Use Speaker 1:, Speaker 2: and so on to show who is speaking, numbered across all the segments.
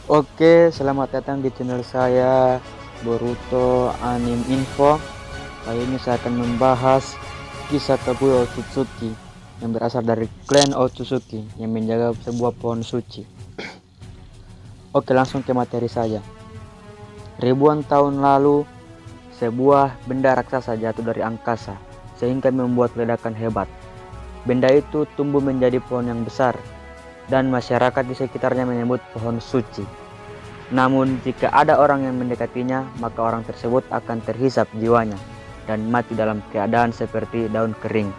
Speaker 1: Oke, selamat datang di channel saya Boruto Anime Info. Kali ini saya akan membahas kisah Kaguya Otsutsuki yang berasal dari klan Otsutsuki yang menjaga sebuah pohon suci. Oke, langsung ke materi saya. Ribuan tahun lalu, sebuah benda raksasa jatuh dari angkasa sehingga membuat ledakan hebat. Benda itu tumbuh menjadi pohon yang besar dan masyarakat di sekitarnya menyebut pohon suci. Namun jika ada orang yang mendekatinya, maka orang tersebut akan terhisap jiwanya dan mati dalam keadaan seperti daun kering.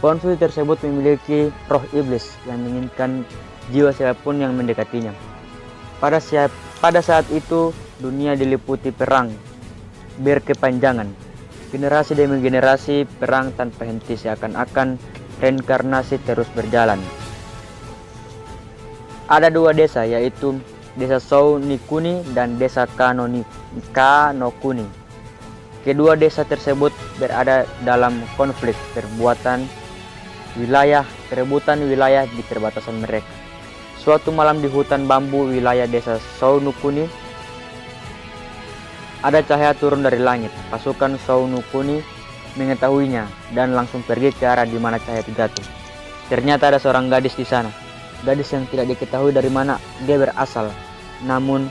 Speaker 1: Pohon suci tersebut memiliki roh iblis yang menginginkan jiwa siapapun yang mendekatinya. Pada saat itu, dunia diliputi perang berkepanjangan. Generasi demi generasi perang tanpa henti seakan-akan reinkarnasi terus berjalan. Ada dua desa, yaitu Desa Sou Nikuni dan Desa Kanokuni. Kedua desa tersebut berada dalam konflik perebutan wilayah di perbatasan mereka. Suatu malam di hutan bambu wilayah Desa Sou Nikuni, ada cahaya turun dari langit. Pasukan Sou Nikuni mengetahuinya dan langsung pergi ke arah di mana cahaya itu jatuh. Ternyata ada seorang gadis di sana. Gadis yang tidak diketahui dari mana dia berasal. Namun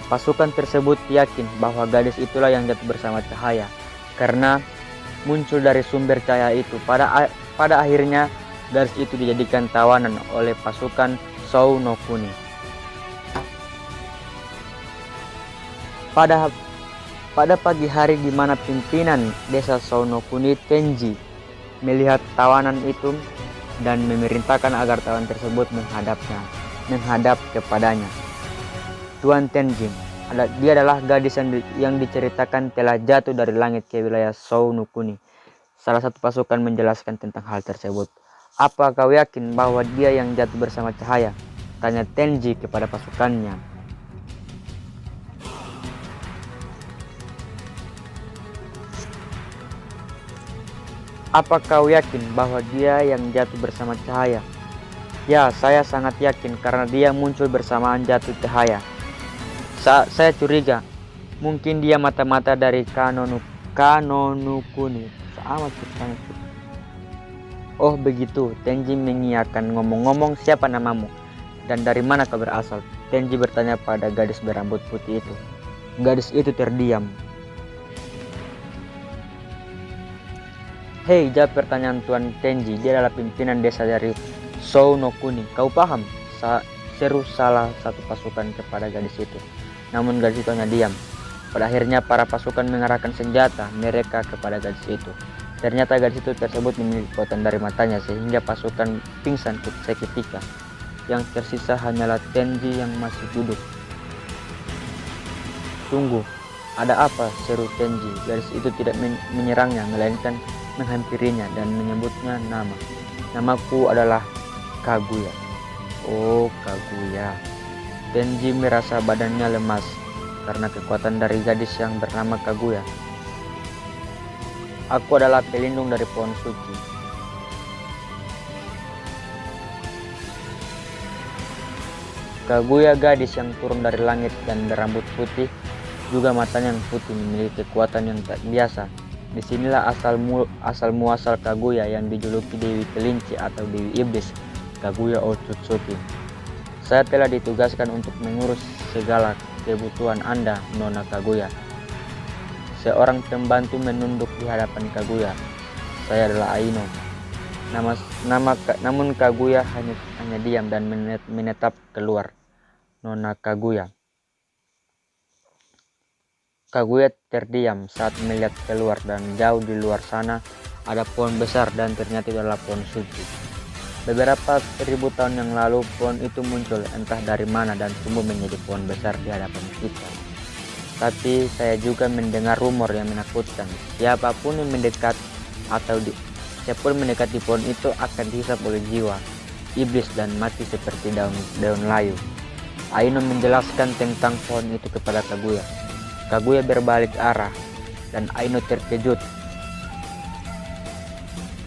Speaker 1: pasukan tersebut yakin bahwa gadis itulah yang jatuh bersama cahaya karena muncul dari sumber cahaya itu. Pada akhirnya gadis itu dijadikan tawanan oleh pasukan Sou no Kuni. Pada pagi hari di mana pimpinan desa Sou no Kuni, Tenji, melihat tawanan itu dan memerintahkan agar tawanan tersebut menghadap kepadanya. Tuan Tenji, dia adalah gadis yang diceritakan telah jatuh dari langit ke wilayah Sou no Kuni. Salah satu pasukan menjelaskan tentang hal tersebut. Apa kau yakin bahwa dia yang jatuh bersama cahaya? Tanya Tenji kepada pasukannya. Apa kau yakin bahwa dia yang jatuh bersama cahaya? Ya, saya sangat yakin karena dia muncul bersamaan jatuh cahaya. Saya curiga, mungkin dia mata-mata dari Kanonukuni. Sama ceritanya. Oh begitu, Tenji mengiyakan. Ngomong-ngomong, siapa namamu? Dan dari mana kau berasal? Tenji bertanya pada gadis berambut putih itu. Gadis itu terdiam. Hei, jawab pertanyaan Tuan Tenji. Dia adalah pimpinan desa dari Sou no Kuni. Kau paham? Seru salah satu pasukan kepada gadis itu. Namun gadis itu hanya diam. Pada akhirnya para pasukan mengarahkan senjata mereka kepada gadis itu. Ternyata gadis itu tersebut memiliki kekuatan dari matanya sehingga pasukan pingsan seketika. Yang tersisa hanyalah Tenji yang masih duduk. Tunggu, ada apa? Seru Tenji. Gadis itu tidak menyerangnya, melainkan menghampirinya dan menyebutnya nama. Namaku adalah Kaguya. Oh, Kaguya. Tenji merasa badannya lemas karena kekuatan dari gadis yang bernama Kaguya. Aku adalah pelindung dari pohon suci. Kaguya, gadis yang turun dari langit dan berambut putih, juga matanya yang putih, memiliki kekuatan yang tak biasa. Disinilah asal muasal Kaguya yang dijuluki Dewi Kelinci atau Dewi Iblis, Kaguya Otsutsuki. Saya telah ditugaskan untuk mengurus segala kebutuhan Anda, Nona Kaguya. Seorang pembantu menunduk di hadapan Kaguya. Saya adalah Aino. Namun Kaguya hanya diam dan menetap keluar. Nona Kaguya. Kaguya terdiam saat melihat keluar dan jauh di luar sana ada pohon besar dan ternyata itu adalah pohon suci. Beberapa ribu tahun yang lalu pohon itu muncul entah dari mana dan tumbuh menjadi pohon besar di hadapan kita. Tapi saya juga mendengar rumor yang menakutkan. Siapapun yang mendekati pohon itu akan dihisap oleh jiwa iblis dan mati seperti daun layu. Aino menjelaskan tentang pohon itu kepada Kaguya. Kaguya berbalik arah dan Aino terkejut.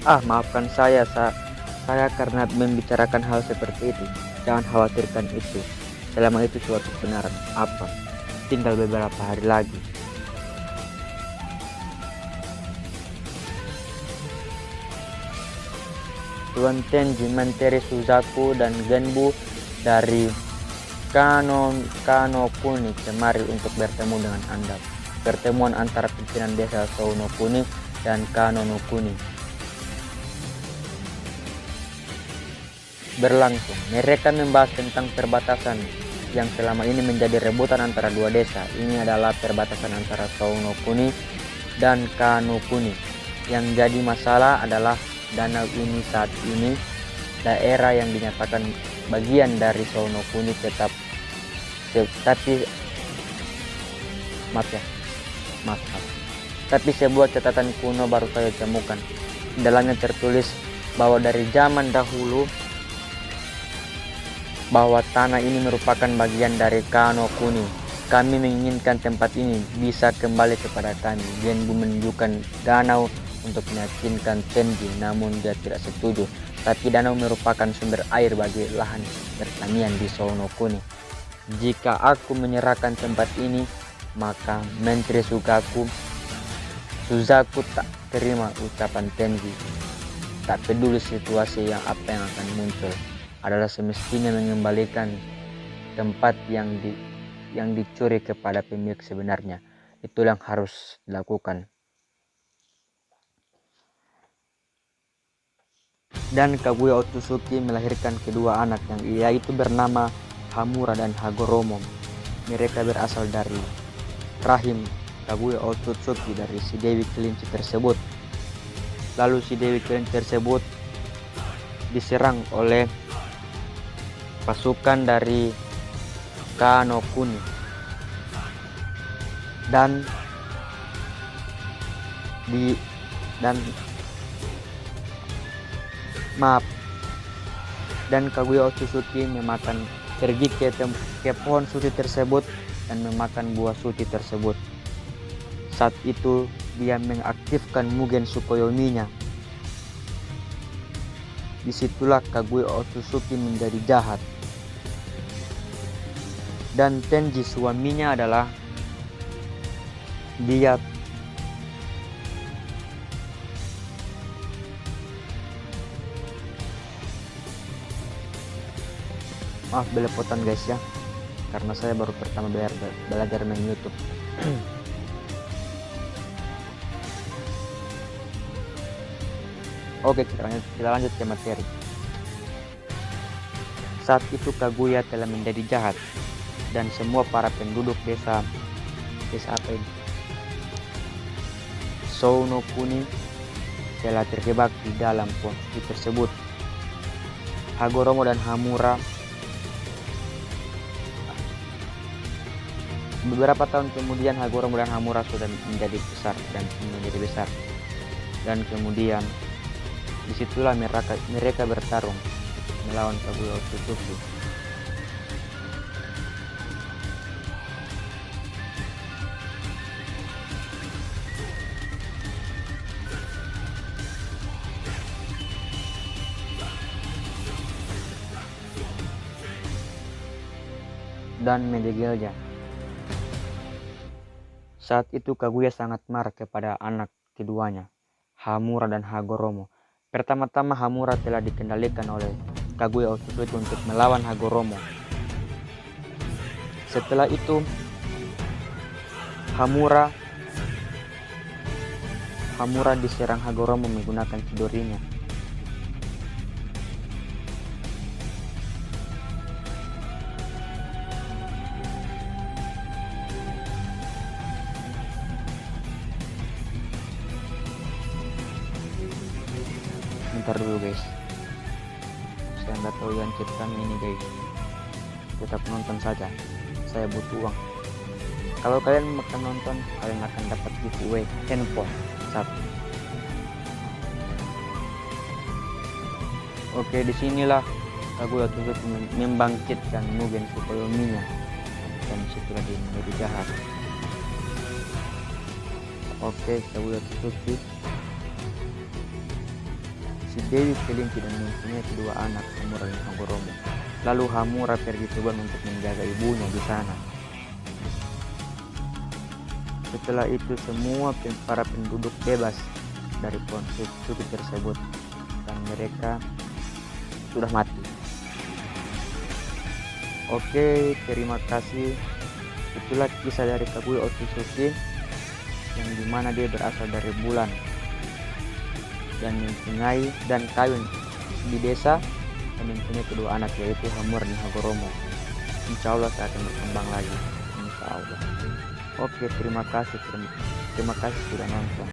Speaker 1: Maafkan saya karena membicarakan hal seperti itu. Jangan khawatirkan itu. selama itu suatu kebenaran. Apa? Tinggal beberapa hari lagi. Tuan Tenji menteri Suzaku dan Genbu dari Kano Kuni kemari untuk bertemu dengan Anda. Pertemuan antara pimpinan desa Souno Kuni dan Kano Kuni berlangsung. Mereka membahas tentang perbatasan yang selama ini menjadi rebutan antara dua desa. Ini adalah perbatasan antara Souno Kuni dan Kano Kuni. Yang jadi masalah adalah danau ini saat ini daerah yang dinyatakan bagian dari Souno Kuni tapi sebuah catatan kuno baru saya temukan. Di dalamnya tertulis bahwa dari zaman dahulu bahwa tanah ini merupakan bagian dari Kano Kuni. Kami menginginkan tempat ini bisa kembali kepada kami. Genbu menunjukkan danau untuk meyakinkan Tenji, namun dia tidak setuju. Tapi danau merupakan sumber air bagi lahan pertanian di Souno Kuni. Jika aku menyerahkan tempat ini, maka Menteri Suzaku tak terima ucapan Tenji. Tak peduli situasi yang akan muncul, adalah semestinya mengembalikan tempat yang dicuri kepada pemilik sebenarnya. Itu yang harus dilakukan. Dan Kaguya Otsutsuki melahirkan kedua anak yang yaitu bernama Hamura dan Hagoromo. Mereka berasal dari rahim Kaguya Otsutsuki dari si Dewi Kelinci tersebut. Lalu si Dewi Kelinci tersebut diserang oleh pasukan dari Kano Kuni dan Kaguya Otsutsuki pergi ke pohon suci tersebut dan memakan buah suci tersebut. Saat itu dia mengaktifkan Mugen Tsukuyomi-nya. Disitulah Kaguya Otsutsuki menjadi jahat. Dan Tenji suaminya adalah dia maaf belepotan guys ya, karena saya baru pertama belajar main YouTube. Oke, kita lanjut ke materi. Saat itu Kaguya telah menjadi jahat dan semua para penduduk desa apa ini? Souno Kuni telah terjebak di dalam pohon tersebut. Hagoromo dan Hamura beberapa tahun kemudian Hagoromo dan Hamura sudah menjadi besar dan kemudian disitulah mereka bertarung melawan Kaguya Otsutsuki. Dan menjegelnya. Saat itu Kaguya sangat marah kepada anak keduanya, Hamura dan Hagoromo. Pertama-tama Hamura telah dikendalikan oleh Kaguya Otsutsuki untuk melawan Hagoromo. Setelah itu Hamura diserang Hagoromo menggunakan Chidorinya. Bentar dulu guys, saya nggak tahu yang chat kami ini guys. Tetap nonton saja, saya butuh uang. Kalau kalian makan nonton, kalian akan dapat giveaway handphone 1. Oke, disinilah Kaguya Otsutsuki membangkitkan Mugen Tsukuyomi-nya dan situlah dia menjadi jahat. Oke, Kaguya Otsutsuki si Dewi Kelinci dan mempunyai kedua anak, Hamura dan Hagoromo. Lalu Hamura pergi ke kebun untuk menjaga ibunya di sana. Setelah itu semua para penduduk bebas dari pohon suki tersebut dan mereka sudah mati. Oke, terima kasih. Itulah kisah dari Kaguya Otsutsuki yang dimana dia berasal dari bulan dan mempunyai dan kawin di desa dan mempunyai kedua anak yaitu Hamura dan Hagoromo. Insya Allah saya akan berkembang lagi. Insya Allah. Oke, terima kasih sudah nonton.